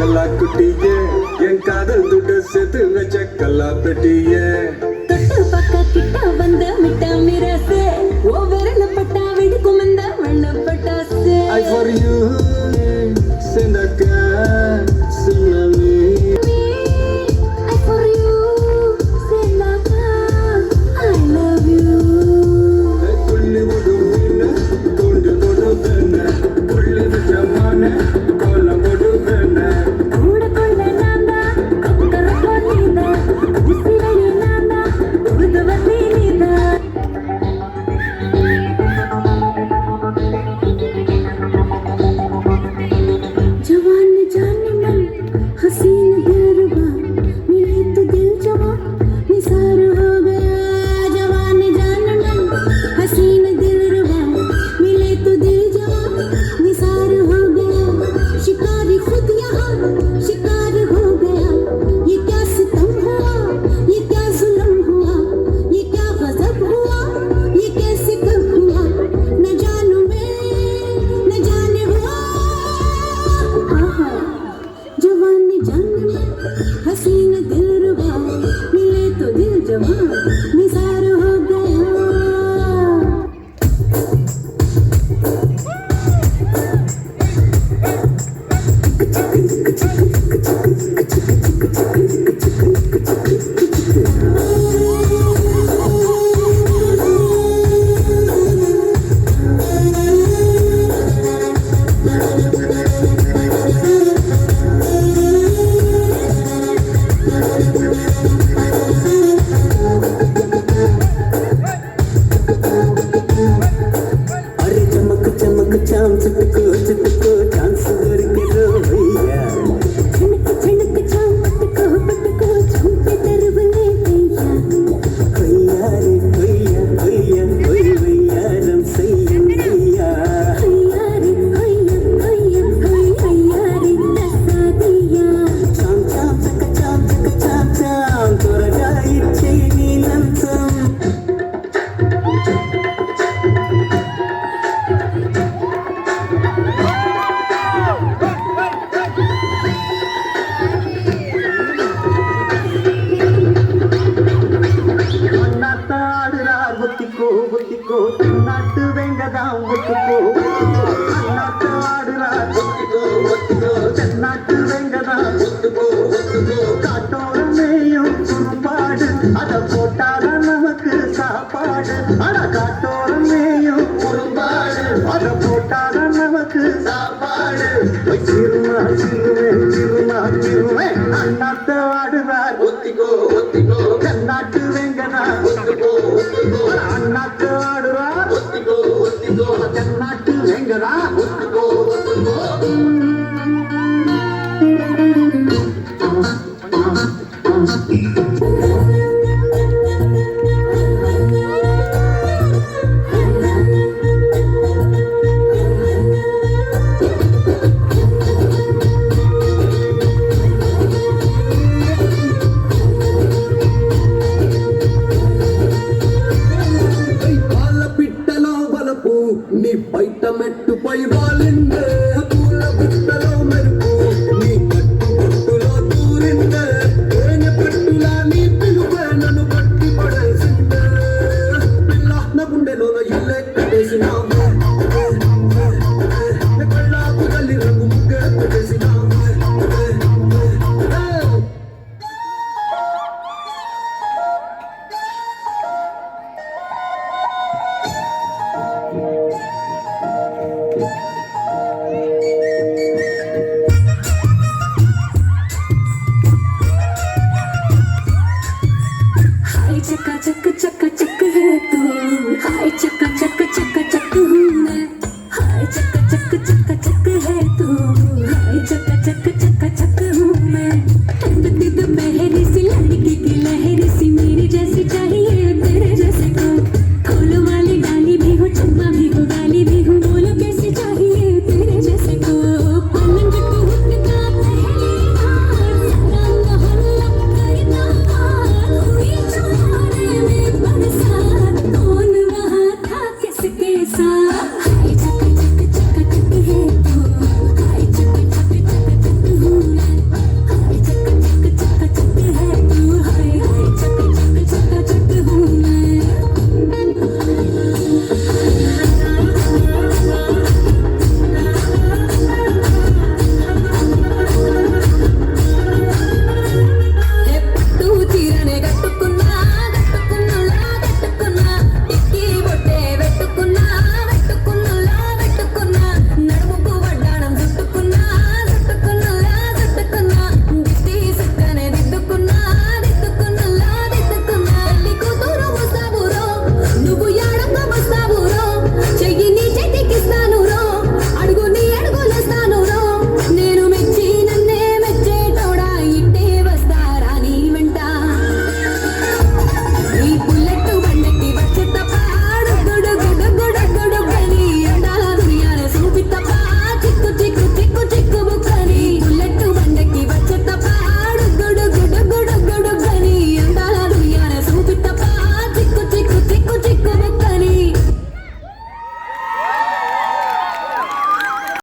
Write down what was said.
கல்லா குட்டியே என் காதல் துட்ட சேர்த்து வச்ச கல்லா பெட்டியே தொட்டு பக்க கிட்ட வந்த மிட்டா மிராசே ஓ விரல பட்டா வெடிக்கும் அந்த வெள்ள பட்டாசே I for you செந்தக்க சுனமி I for you செல்லக்கா I love you துள்ளி விடும் மீன தூண்டு தொடும் பெண்ண புள்ளி விஜமான கோலம் விடும் பெண்ண கூட கொள்ள நான்தா கத்தர கொள்ளிதா உசிரடி நான்தா உதுவதி நீதா जवान जाने मन हसीन दिलरुबा मिले तो दिल जवा निसार हो गया जवान जाने मन हसीन दिलरुबा मिले तो दिल जवा निसार हो गया शिकारी खुद यहाँ शिकार हो गया ये क्या सितम हुआ ये क्या जुल्म हुआ ये क्या गजब हुआ ये कैसे कब हुआ न जानू मैं न जाने हुआ जवानी जान हसीन दिलरुबा मिले तो दिल जवान निसार हो गया अरे चमक चमक चाम चटको चांस करके दो भैया झनक झनक चाम पटको झुमके दरबले भैया भैया रे भैया भैया भैया भैया रम सैया भैया भैया रे भैया भैया रे दसा दिया चाम चाम चक चाम चाम त्वरगा इच्छे नीलंతం அண்ணாத்தாடுறார் ஒத்திக்கோ ஒத்திக்கோ நாட்டு வெங்கதான் ஒத்துக்கோ அண்ணாத்தாடுறார் ஒத்திக்கோ ஒத்திக்கோ தென்னாட்டு வெங்கதான் ஒத்துக்கோ ஒத்துக்கோ காட்டோரமேயும் குறும்பாடு அத போட்டாதான் நமக்கு சாப்பாடு அட காட்டோரமேயும் குறும்பாடு அத போட்டாதான் நமக்கு சாப்பாடு சிறுமா சிறுவேன் சிறுமா சிறுவேன் அண்ணாத்தாடுறார் ஒத்திக்கோ ஒத்திக்கோ தென்னாட்டு வெங்கனா ஒத்துக்கோ ஒத்துக்கோ அண்ணாத்து ஆடுறார் ஒத்திக்கோ ஒத்திக்கோ தென்னாட்டு வெங்கனா ஒத்துக்கோ ஒத்துக்கோ వాళ్ళ పిట్టలో వలపు నీ బయట మెట్టుపై వాలిందే పూల పిట్టలో మెరుపు నీ కట్టు పట్టులో దూరిందే తేనె పట్టులా నీ పిలుపే నన్ను పట్టి పడేసిందే పిల్ల నా గుండెలో ఇల్లే కట్టేసినావు కళ్ళాపు తల్లి రంగు ముగ్గే పెట్టేసినావు हाय चक्का चक है तू हाय चक्का चक हूँ मैं हाय चक्का चक